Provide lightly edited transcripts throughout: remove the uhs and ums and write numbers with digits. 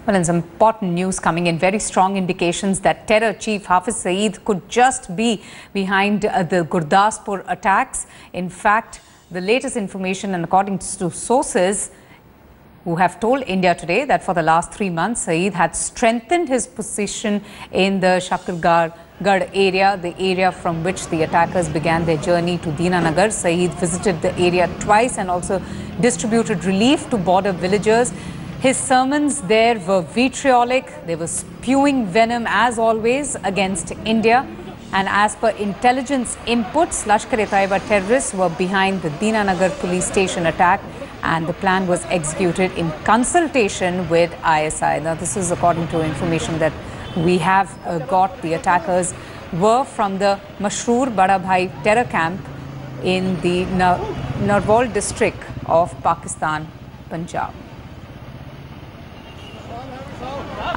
Well, and some important news coming in, very strong indications that terror chief Hafiz Sayeed could just be behind the Gurdaspur attacks. In fact, the latest information, and according to sources who have told India Today that for the last 3 months, Sayeed had strengthened his position in the Shakargarh area, the area from which the attackers began their journey to Dinanagar. Sayeed visited the area twice and also distributed relief to border villagers. His sermons there were vitriolic. They were spewing venom, as always, against India. And as per intelligence inputs, Lashkar-e-Taiba terrorists were behind the Dinanagar police station attack, and the plan was executed in consultation with ISI. Now, this is according to information that we have got. The attackers were from the Mashroor Bada Bhai terror camp in the Narwal district of Pakistan, Punjab.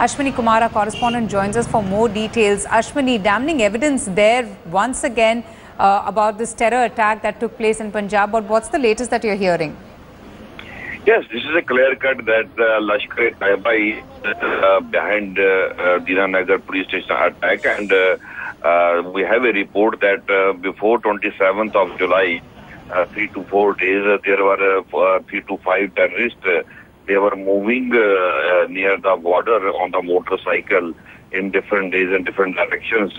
Ashwini Kumara, correspondent, joins us for more details. Ashwini, damning evidence there once again about this terror attack that took place in Punjab. But what's the latest that you're hearing? Yes, this is a clear cut that Lashkar-e-Taiba is behind Dinanagar police station attack, and we have a report that before 27th of July, 3 to 4 days, there were 3 to 5 terrorists. They were moving near the border on the motorcycle in different days and different directions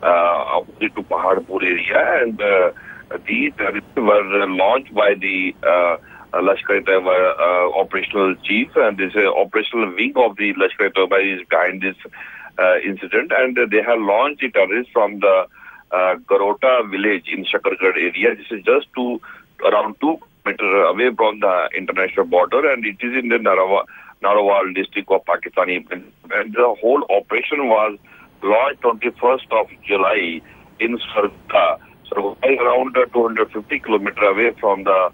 opposite to Paharpur area, and these terrorists were launched by the Lashkar-e-Taiba operational chief, and this operational wing of the Lashkar-e-Taiba is behind this incident, and they have launched the terrorists from the Garota village in Shakargarh area. This is just around 2 kilometers away from the international border, and it is in the Narwal district of Pakistani. And the whole operation was launched 21st of July in Sarda, so around 250 kilometers away from the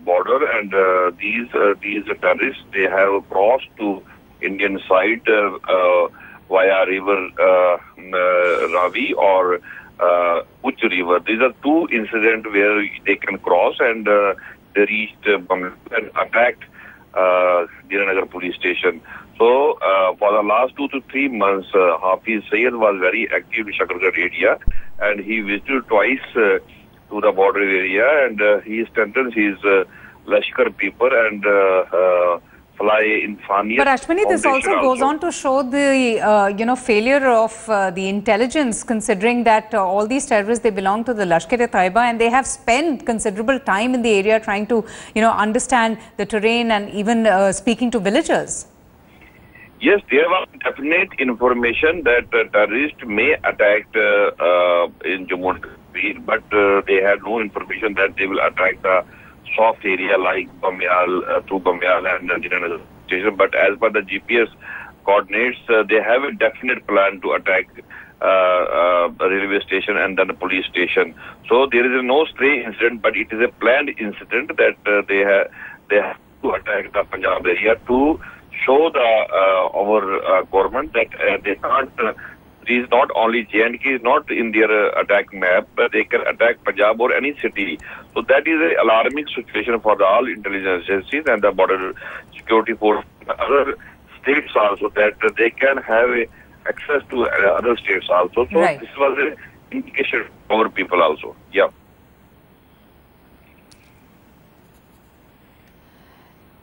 border, and these terrorists, they have crossed to Indian side via river Ravi or Uch river. These are 2 incidents where they can cross, and they reached and attacked Dinanagar police station. So for the last 2 to 3 months, Hafiz Sayeed was very active in Shakargarh area, and he visited twice to the border area, and he strengthens his Lashkar people and fly Infaniat. But Ashwini, this also goes on to show the failure of the intelligence, considering that all these terrorists, they belong to the Lashkar-e-Taiba, and they have spent considerable time in the area trying to understand the terrain and even speaking to villagers. Yes, there was definite information that terrorists may attack in Jammu and Kashmir, but they had no information that they will attack the soft area like Bamyal, through Bamyal and Dinanagar station. But as per the GPS coordinates, they have a definite plan to attack a railway station and then a police station. So there is no stray incident, but it is a planned incident that they have to attack the Punjab area to show our government that they can't. These not only J&K is not in their attack map, but they can attack Punjab or any city. So that is an alarming situation for all intelligence agencies and the border security force, other states also, that they can have access to other states also. So right. This was an indication for our people also. Yeah.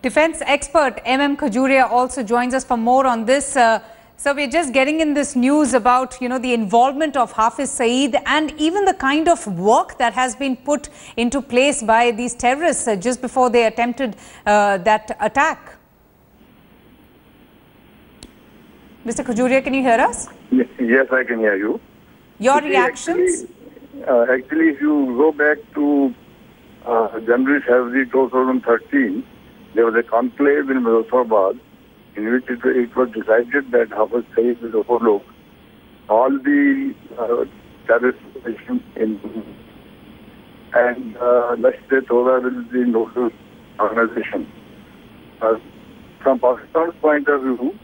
Defense expert M.M. Khajuria also joins us for more on this. So we're just getting in this news about, the involvement of Hafiz Sayeed and even the kind of work that has been put into place by these terrorists just before they attempted that attack. Mr. Khajuria, can you hear us? Yes, I can hear you. Your reactions? Actually, if you go back to January 2013, there was a conclave in Muzaffarabad, in which it was decided that Hafiz Sayeed will overlook all the terrorist operations and Lashkar-e-Taiba will be nodal organization. From Pakistan's point of view,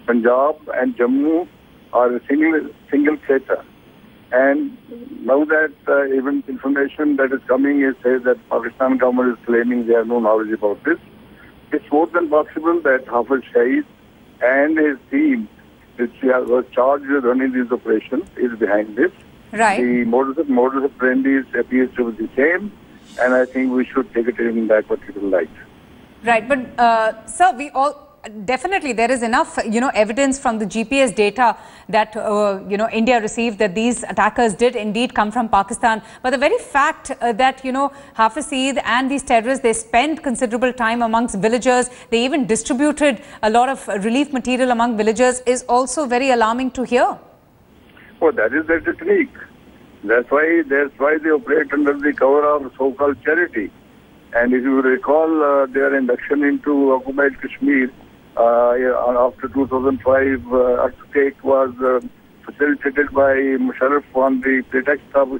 Punjab and Jammu are a single theatre. And now that even information that is coming says that Pakistan government is claiming they have no knowledge about this, it's more than possible that Hafiz Sayeed and his team, which was charged with running these operations, is behind this. Right. The modus operandi appears to be the same, and I think we should take it in that particular light. Right, but sir, we all definitely there is enough, evidence from the GPS data that India received that these attackers did indeed come from Pakistan. But the very fact that Hafiz Sayeed and these terrorists, they spent considerable time amongst villagers, they even distributed a lot of relief material among villagers, is also very alarming to hear. Well, that is their technique. That's why they operate under the cover of so-called charity. And if you recall, their induction into occupied Kashmir after 2005 earthquake was facilitated by Musharraf on the pretext of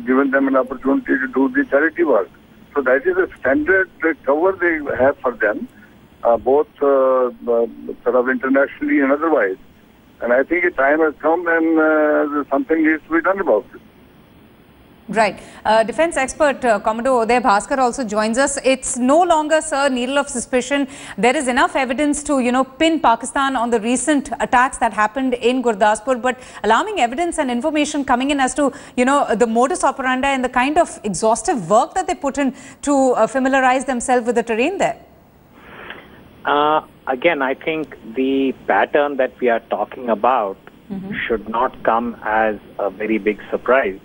giving them an opportunity to do the charity work. So that is a standard cover they have for them, both sort of internationally and otherwise. And I think a time has come and something needs to be done about it. Right. Defense expert Commodore Uday Bhaskar also joins us. It's no longer, sir, needle of suspicion. There is enough evidence to, pin Pakistan on the recent attacks that happened in Gurdaspur, but alarming evidence and information coming in as to, the modus operandi and the kind of exhaustive work that they put in to familiarize themselves with the terrain there. Again, I think the pattern that we are talking about should not come as a very big surprise,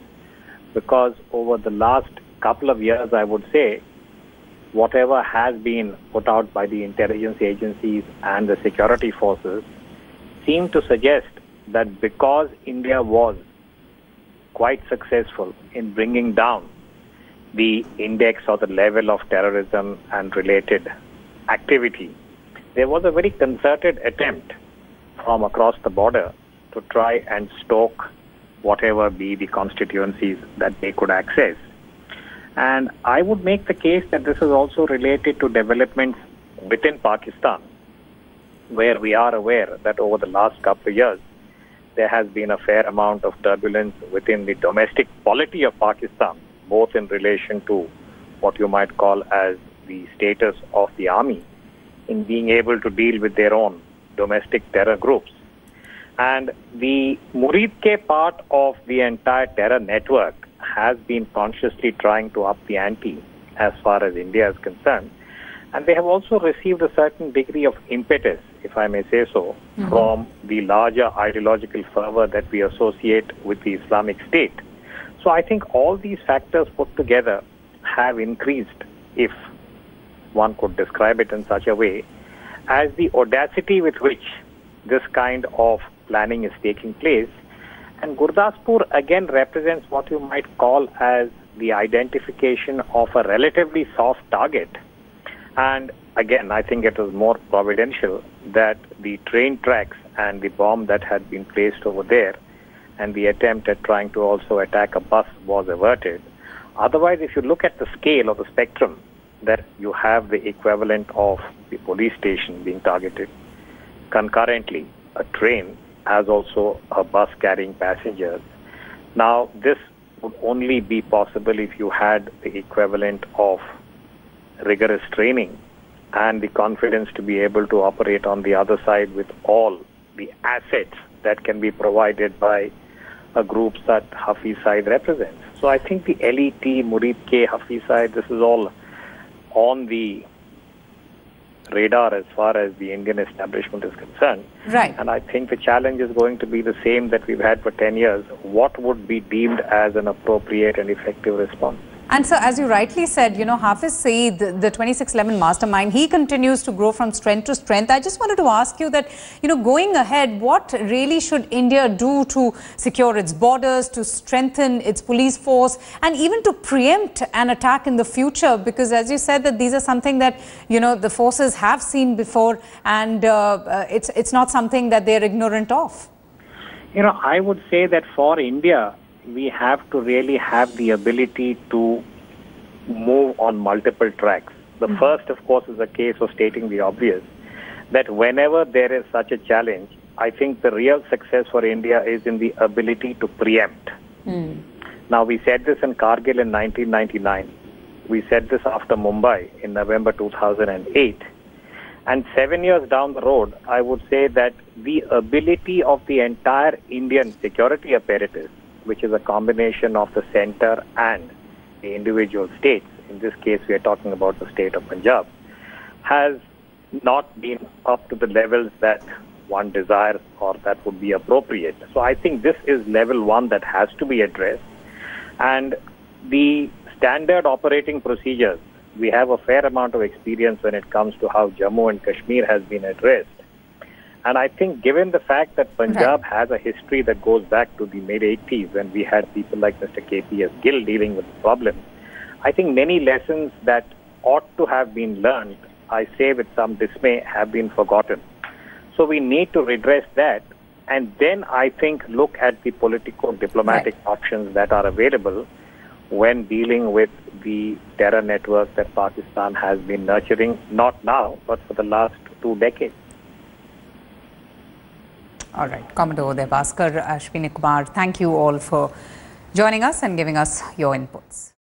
because over the last couple of years, I would say, whatever has been put out by the intelligence agencies and the security forces seem to suggest that because India was quite successful in bringing down the index or the level of terrorism and related activity, there was a very concerted attempt from across the border to try and stoke whatever be the constituencies that they could access. And I would make the case that this is also related to developments within Pakistan, where we are aware that over the last couple of years, there has been a fair amount of turbulence within the domestic polity of Pakistan, both in relation to what you might call as the status of the army in being able to deal with their own domestic terror groups. And the Murid Ke part of the entire terror network has been consciously trying to up the ante as far as India is concerned. And they have also received a certain degree of impetus, if I may say so, from the larger ideological fervor that we associate with the Islamic State. So I think all these factors put together have increased, if one could describe it in such a way, as the audacity with which this kind of planning is taking place. And Gurdaspur again represents what you might call as the identification of a relatively soft target. And again, I think it was more providential that the train tracks and the bomb that had been placed over there and the attempt at trying to also attack a bus was averted. Otherwise, if you look at the scale of the spectrum, that you have the equivalent of the police station being targeted. Concurrently, a train as also a bus carrying passengers. Now, this would only be possible if you had the equivalent of rigorous training and the confidence to be able to operate on the other side with all the assets that can be provided by a group that Hafiz Sayeed represents. So I think the LET, Murid Ke, Hafiz Sayeed, this is all on the radar as far as the Indian establishment is concerned. Right. And I think the challenge is going to be the same that we've had for 10 years. What would be deemed as an appropriate and effective response? And so, as you rightly said, Hafiz Sayeed, the 2611 mastermind, he continues to grow from strength to strength. I just wanted to ask you that, going ahead, what really should India do to secure its borders, to strengthen its police force, and even to preempt an attack in the future? Because, as you said, that these are something that, the forces have seen before, and it's not something that they're ignorant of. I would say that for India, we have to really have the ability to move on multiple tracks. The first, of course, is a case of stating the obvious, that whenever there is such a challenge, I think the real success for India is in the ability to preempt. Now, we said this in Kargil in 1999. We said this after Mumbai in November 2008. And 7 years down the road, I would say that the ability of the entire Indian security apparatus, which is a combination of the center and the individual states, in this case we are talking about the state of Punjab, has not been up to the levels that one desires or that would be appropriate. So I think this is level one that has to be addressed. And the standard operating procedures, we have a fair amount of experience when it comes to how Jammu and Kashmir has been addressed. And I think given the fact that Punjab has a history that goes back to the mid-80s when we had people like Mr. KPS Gill dealing with the problem, I think many lessons that ought to have been learned, I say with some dismay, have been forgotten. So we need to redress that, and then I think look at the politico-diplomatic options that are available when dealing with the terror network that Pakistan has been nurturing, not now, but for the last 2 decades. All right, Commodore Uday Bhaskar, Ashwini Kumar, thank you all for joining us and giving us your inputs.